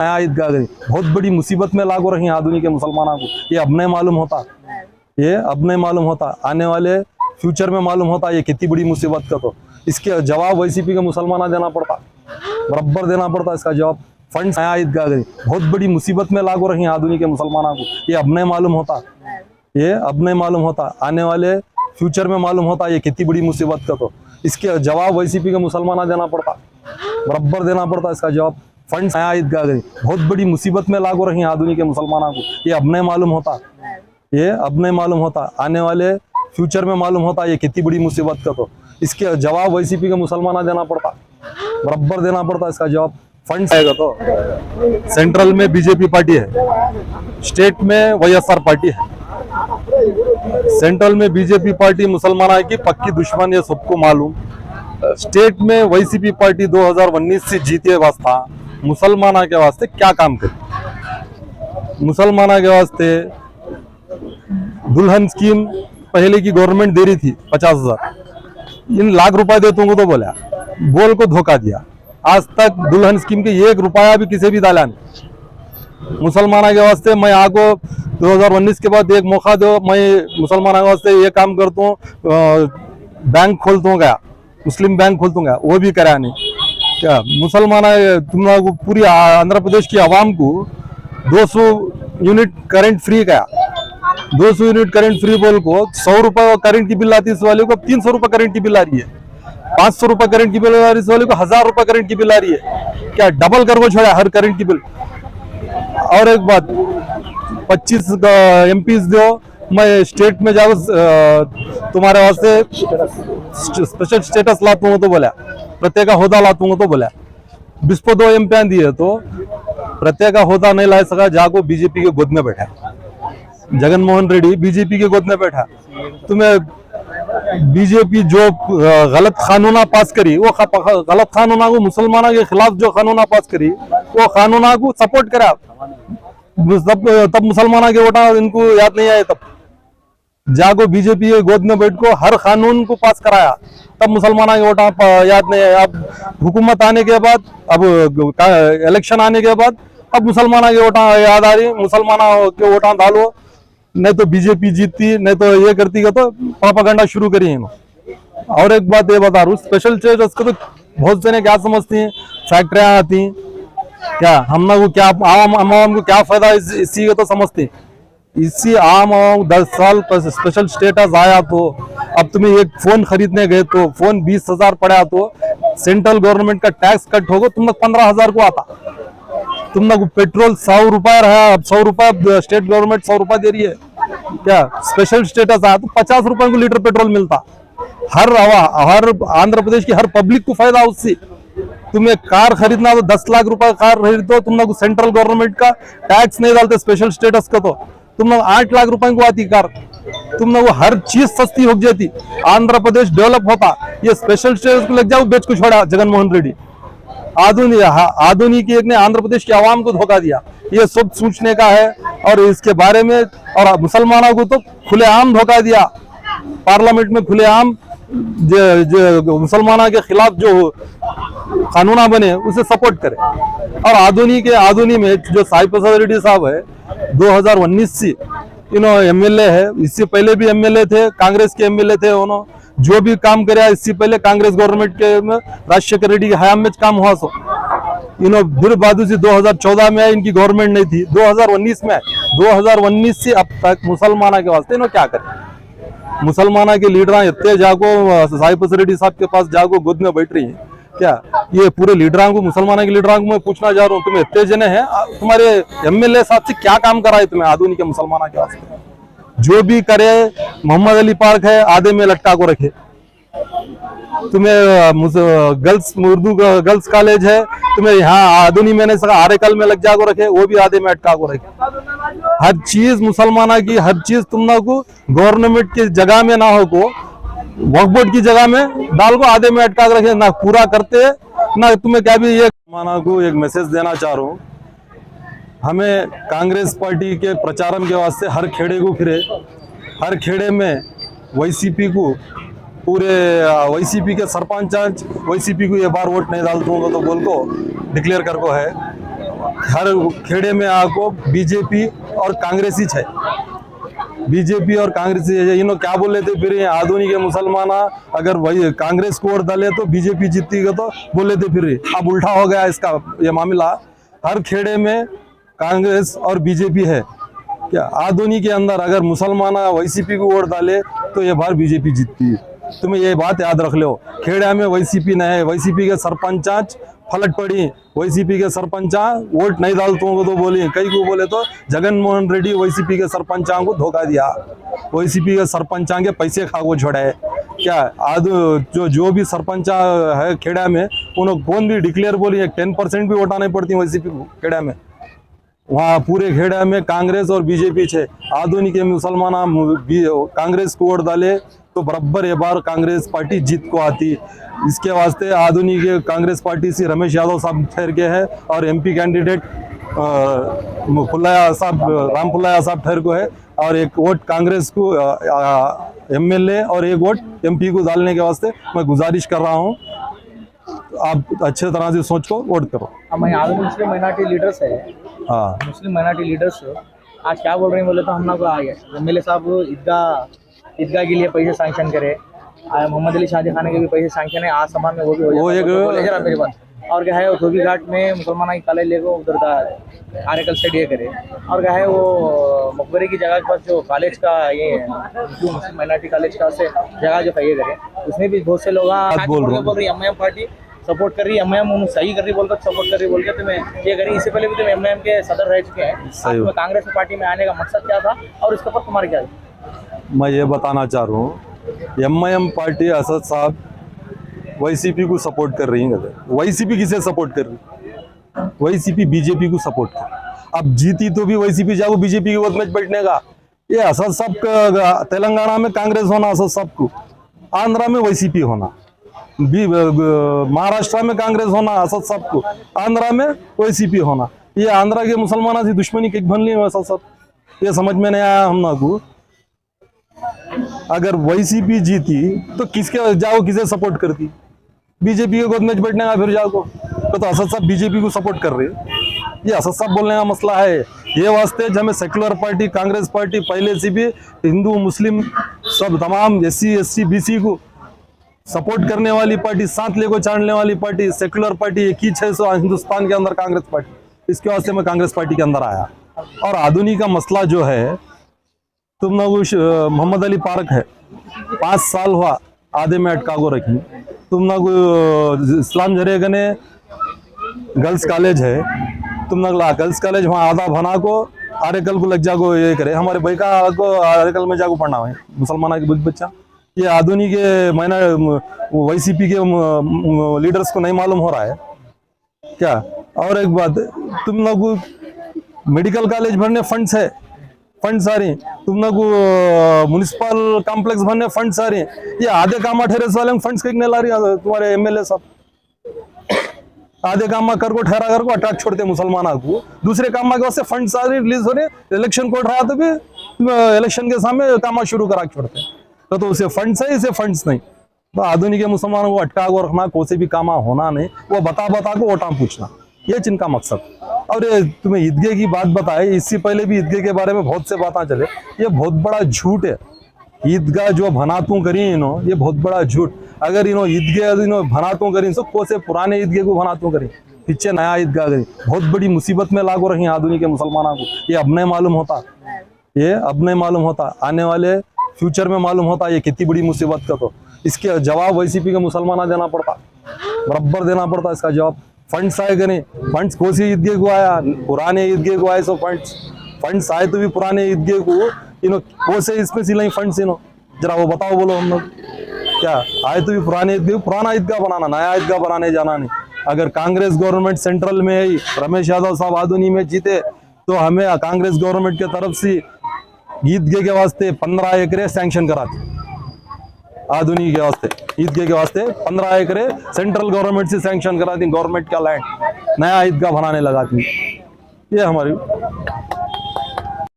नया ईदगाह गई बहुत बड़ी मुसीबत में लागू रही आधुनिक मुसलमानों को। ये अब नहीं मालूम होता, ये अब नहीं मालूम होता, आने वाले फ्यूचर में मालूम होता ये कितनी बड़ी मुसीबत का। तो इसके जवाब वैसीपी के मुसलमान देना पड़ता, बराबर देना पड़ता इसका जवाब। फंड्स नया ईदगाह गई बहुत बड़ी मुसीबत में लागू रही आधुनिक मुसलमानों को। ये अब नहीं मालूम होता, ये अब नहीं मालूम होता, आने वाले फ्यूचर में मालूम होता ये कितनी बड़ी मुसीबत का। तो इसके जवाब वैसीपी के मुसलमान देना पड़ता, बराबर देना पड़ता इसका जवाब। फंड्स नया ईदगाह गई बहुत बड़ी मुसीबत में लागू रही आधुनिक मुसलमानों को। ये अब नहीं मालूम होता, ये अब नहीं मालूम होता, आने वाले फ्यूचर में मालूम होता ये कितनी बड़ी मुसीबत का। तो इसके जवाब वैसीपी के मुसलमान देना पड़ता, बराबर देना पड़ता इसका जवाब। फंड्स आएगा तो सेंट्रल में बीजेपी पार्टी है, स्टेट में वाईएसआर पार्टी है। सेंट्रल में बीजेपी पार्टी मुसलमानों की पक्की दुश्मन, ये सबको मालूम। स्टेट में वाईसीपी पार्टी 2019 से जीते वास्ता मुसलमानों के वास्ते क्या काम करे। मुसलमानों के वास्ते दुल्हन स्कीम पहले की गवर्नमेंट दे रही थी 50,000, इन लाख रुपए दे दूंगा तो बोला, बोल को धोखा दिया। आज तक दुल्हन स्कीम के 1 रुपया भी किसी भी डाला नहीं। मुसलमानों के वास्ते मैं आपको 2019 के बाद एक मौका दो, मैं मुसलमानों के वास्ते ये काम करता हूँ, बैंक खोलता हूँ, गया मुस्लिम बैंक खोलता हूँ, वो भी करा नहीं। क्या मुसलमान तुम लोग पूरी आंध्र प्रदेश की आवाम को 200 यूनिट करंट फ्री गया, 200 यूनिट करंट फ्री बोल को 100 रुपए करंट की बिल आती है, इस वाले को 300 रुपए करंट की बिल आ रही है। 500 रुपए करंट की बिल आ रही है, इस वाले को 1000 रुपए करंट की बिल आ रही है। क्या डबल कर वो छोड़ा हर करंट की बिल। और एक बात, 25 एमपीज दो, मैं स्टेट में जाओ तुम्हारे वास्ते स्पेशल स्टेटस लाता हूँ तो बोला, प्रत्येक होदा लाता हूँ तो बोला। 2 एमपी दिए तो प्रत्येक होदा नहीं ला सका, जाको बीजेपी के गोद में बैठा। जगन मोहन रेड्डी बीजेपी के गोद में बैठा। तुम्हें बीजेपी जो गलत कानूना पास करी, वो गलत कानूना को मुसलमानों के खिलाफ जो कानूना पास करी, वो कानूना को सपोर्ट करा। तब मुसलमानों के वोटा इनको याद नहीं आए, तब जागो बीजेपी के गोद में बैठ को हर कानून को पास कराया, तब मुसलमानों के वोटा याद नहीं आए। अब हुकूमत आने के बाद, अब इलेक्शन आने के बाद, अब मुसलमानों के वोटा याद आ रही, मुसलमानों के वोटा डालो, नहीं तो बीजेपी जीतती, नहीं तो ये करती का, तो प्रोपेगेंडा शुरू करी इन्होंने। और एक बात ये बता रहा हूँ, स्पेशल स्टेटस को तो बहुत जने क्या समझती हैं, फैक्ट्रियां आती, क्या हम लोग को क्या आम को क्या फायदा इसी का तो समझते हैं। इसी आम 10 साल स्पेशल स्टेटस आया तो अब तुम्हें एक फोन खरीदने गए तो फोन 20,000 पड़ा, तो सेंट्रल गवर्नमेंट का टैक्स कट होगा, तुम लोग 15,000 को आता। तुम लोग पेट्रोल 100 रुपए रहा, अब 100 रुपए स्टेट गवर्नमेंट 100 रुपए दे रही है। क्या स्पेशल स्टेटस आया तो 50 रुपए को लीटर पेट्रोल मिलता। हर आंध्र प्रदेश की हर पब्लिक को फायदा उससे। तुम्हें कार खरीदना तो 10 लाख रुपए कार खरीदो, तुम लोग सेंट्रल गवर्नमेंट का टैक्स नहीं डालते स्पेशल स्टेटस का, तो तुम लोग 8 लाख रुपए को आती कार। तुम लोग हर चीज सस्ती हो जाती, आंध्र प्रदेश डेवलप होता। ये स्पेशल स्टेटस को लग जाओ, बेच को छोड़ा जगन मोहन रेड्डी। आधुनिक एक ने आंध्र प्रदेश की आवाम को धोखा दिया। ये सब सोचने का है, और इसके बारे में, और मुसलमानों को तो खुलेआम धोखा दिया। पार्लियामेंट में खुलेआम मुसलमानों के खिलाफ जो कानूना बने उसे सपोर्ट करे। और आधुनिक में जो साई प्रसाद रेड्डी साहब है, 2019 से इन्होंने एमएलए है, इससे पहले भी एमएलए थे, कांग्रेस के एमएलए थे। उन्होंने जो भी काम कराया इससे पहले कांग्रेस गवर्नमेंट के राजशेखर रेड्डी के हयाम में काम हुआ। सो इन्होंने फिर बाद से 2014 में इनकी गवर्नमेंट नहीं थी, 2019 में। 2019 से अब तक मुसलमाना के वास्ते इन्होंने क्या करे। मुसलमाना के लीडर इतने जाको साई प्रसाद रेड्डी साहब के पास जाको गोद में बैठ रही है। क्या ये पूरे लीडरों को, मुसलमानों के लीडरों को मैं पूछना चाह रहा हूँ, तुम्हें इतने जने हैं, तुम्हारे एमएलए साहब से क्या काम करा है तुम्हें आधुनिक के मुसलमानों के वास्ते। जो भी करे, मोहम्मद अली पार्क है आधे में लटका को रखे। तुम्हें गर्ल्स उर्दू गर्ल्स कॉलेज है, तुम्हें यहाँ आधुनिक में नहीं सका आरेकल में लग जाको रखे, वो भी आधे में अटका को रखे। हर चीज मुसलमाना की, हर चीज तुम लोग को गवर्नमेंट की जगह में ना हो को, वक्फ बोर्ड की जगह में डाल को आधे में अटका रखे, ना पूरा करते ना तुम्हें क्या भी। ये माना को एक मैसेज देना चाह रहा हूँ, हमें कांग्रेस पार्टी के प्रचारम के वास्ते हर खेड़े को फिरे, हर खेड़े में वाईसीपी को, पूरे वाईसीपी के सरपंच वाईसीपी को ये बार वोट नहीं डाल दूंगा तो बोल को डिक्लेयर कर को है। हर खेड़े में आको बीजेपी और कांग्रेस ही है, बीजेपी और कांग्रेस इन क्या बोले थे फिर आधुनिक मुसलमान अगर वही कांग्रेस को वोट डाले तो बीजेपी जीतेगी, तो बोले थे फिर अब उल्टा हो गया इसका ये मामला। हर खेड़े में कांग्रेस और बीजेपी है क्या, आधुनिक के अंदर अगर मुसलमान वैसीपी को वोट डाले तो ये बार बीजेपी जीतती है। तुम्हें ये बात याद रख लो, खेड़ा में वैसीपी नहीं है, वैसीपी के सरपंच फलट पड़ी, वैसीपी के सरपंच वोट नहीं डालते तो बोली, कई को बोले तो जगन मोहन रेड्डी वैसीपी के सरपंचां को धोखा दिया, वैसीपी के सरपंचां के पैसे खा को छोड़े क्या। आज जो भी सरपंच है खेड़ा में उन्होंने कौन भी डिक्लेयर बोली 10% भी वोटा नहीं पड़ती वैसीपी खेड़ा में, वहाँ पूरे खेड़ा में कांग्रेस और बीजेपी है। आधुनिक मुसलमान कांग्रेस को वोट डाले तो बराबर ये बार कांग्रेस पार्टी जीत को आती। इसके वास्ते आधुनिक कांग्रेस पार्टी से रमेश यादव साहब ठहर के है और एमपी कैंडिडेट फुल्लाया साहब राम फुल्लाया साहब ठहर को है, और एक वोट कांग्रेस को एमएलए और एक वोट एमपी को डालने के वास्ते मैं गुजारिश कर रहा हूँ, आप अच्छे तरह से सोच को वोट करो। मुस्लिम माइनॉरिटी लीडर्स है, हाँ मुस्लिम माइनॉरिटी लीडर्स आज क्या बोल रहे हैं बोले तो हम लोग एमएलए साहब ईदगाह के लिए पैसे सैंक्शन करे, मोहम्मद अली शादी खाने के भी पैसे सैंक्शन है, आज सभा में वो भी हो जाएगा मेरे पास। और क्या है धोबी घाट में मुसलमान की कॉलेज लेकर उधर आर्टिकल से ये करे, और क्या है वो मकबरे की जगह के पास जो कॉलेज का ये जो मुस्लिम माइनॉरिटी कॉलेज का से जगह जो ये करे, उसमें भी बहुत से लोग बोल रही एमआईएम पार्टी सपोर्ट कर रही है, एमआईएम सही कर रही बोलकर सपोर्ट कर रही बोल के तुम्हें ये करी। इससे पहले भी तुम एमआईएम के सदर रह चुके हैं, तुम्हें कांग्रेस पार्टी में आने का मकसद क्या था और इसके ऊपर तुम्हारा क्या है? मैं ये बताना चाह रहा हूँ, एमआईएम पार्टी असद साहब वैसीपी को सपोर्ट कर रही है। वैसीपी किसे सपोर्ट कर रही? वैसीपी बीजेपी को सपोर्ट कर। अब जीती तो भी वैसीपी जाओ बीजेपी के वोट में बैठने का। ये असद साहब का तेलंगाना में कांग्रेस होना असद साहब को, आंध्रा में वैसीपी होना, महाराष्ट्र में कांग्रेस होना असद साहब को, आंध्रा में वैसीपी होना। ये आंध्रा के मुसलमानों से दुश्मनी किक बन ली असद साहब, ये समझ में नहीं आया हम ना को। अगर वैसीपी जीती तो किसके जाओ किसे सपोर्ट करती? बीजेपी के गोद में बैठने का फिर जाओ तो असद साहब बीजेपी को सपोर्ट कर रहे हैं। ये असद साहब बोलने का मसला है। ये वास्ते जब हमें सेक्युलर पार्टी कांग्रेस पार्टी पहले से भी हिंदू मुस्लिम सब तमाम SC SC BC को सपोर्ट करने वाली पार्टी, साथ लेको चाटने वाली पार्टी सेक्युलर पार्टी एक ही 600 हिंदुस्तान के अंदर कांग्रेस पार्टी, इसके वास्ते मैं कांग्रेस पार्टी के अंदर आया। और आधुनिक का मसला जो है, तुम लोग मोहम्मद अली पार्क है 5 साल हुआ आधे में अटका को रखी, तुम लोग इस्लाम जरिए ने गर्ल्स कॉलेज है, तुम लोग गर्ल्स कॉलेज वहाँ आधा बना को आरेकल को लग जागो ये करे, हमारे भाई का को आरेकल में जाको पढ़ना है मुसलमान के बुद्ध बच्चा। ये आधुनिक वैसीपी के लीडर्स को नहीं मालूम हो रहा है क्या? और एक बात, तुम लोग मेडिकल कॉलेज भरने फंड्स है, फंड सारे, तुम लोग म्युनिसिपल कॉम्प्लेक्स भरने फंड सारे, ये आधे काम ठहरे वाले फंड्स कहीं नहीं ला रही तुम्हारे एमएलए साहब। आधे काम कर को ठहरा कर को अटैक छोड़ते मुसलमानों को, दूसरे काम के वास्ते फंड सारे रिलीज हो रहे, इलेक्शन कोड रहा तो भी इलेक्शन के सामने काम शुरू करा छोड़ते, तो उसे फंड्स है, इसे फंड्स नहीं। तो आधुनिक मुसलमानों को अटका को रखना, कोई भी काम होना नहीं, वो बता को वोटा पूछना, ये जिनका मकसद। और ये तुम्हें ईदगाह की बात बताए, इससे पहले भी ईदगाह के बारे में बहुत से बातें चले, ये बहुत बड़ा झूठ है। ईदगाह जो भनातू करी इन्हों, ये बहुत बड़ा झूठ। अगर इन्हों ईदगाह इन्हों भनातू करी तो को से पुराने ईदगाह को भनातू करी, पीछे नया ईदगाह करी, बहुत बड़ी मुसीबत में लागू रही आधुनिक मुसलमानों को। ये अब नहीं मालूम होता, ये अब नहीं मालूम होता, आने वाले फ्यूचर में मालूम होता ये कितनी बड़ी मुसीबत का। तो इसके जवाब वैसीपी के मुसलमान देना पड़ता, बराबर देना पड़ता इसका जवाब। फंड्स आए करें, फंड्स कौन सी ईदगाह को आया? पुराने ईदगाह को आए, सो फंड्स आए तो भी पुराने ईदगाह को इन्हों कौन से इसमें सिलाई फंड्स इन्हों, जरा वो बताओ, बोलो हम लोग क्या आए तो भी पुराने ईदगाह, पुराना ईदगाह बनाना, नया ईदगाह बनाने जाना नहीं। अगर कांग्रेस गवर्नमेंट सेंट्रल में ही रमेश यादव साहब आधुनिक में जीते तो हमें कांग्रेस गवर्नमेंट की तरफ से ईदगाह के वास्ते 15 एकड़ सैंक्शन कराते, आधुनिक के वास्ते ईदगाह के वास्ते 15 एकड़ सेंट्रल गवर्नमेंट से सैंक्शन कराती, गवर्नमेंट का लैंड नया ईदगाह बनाने लगाती। ये हमारी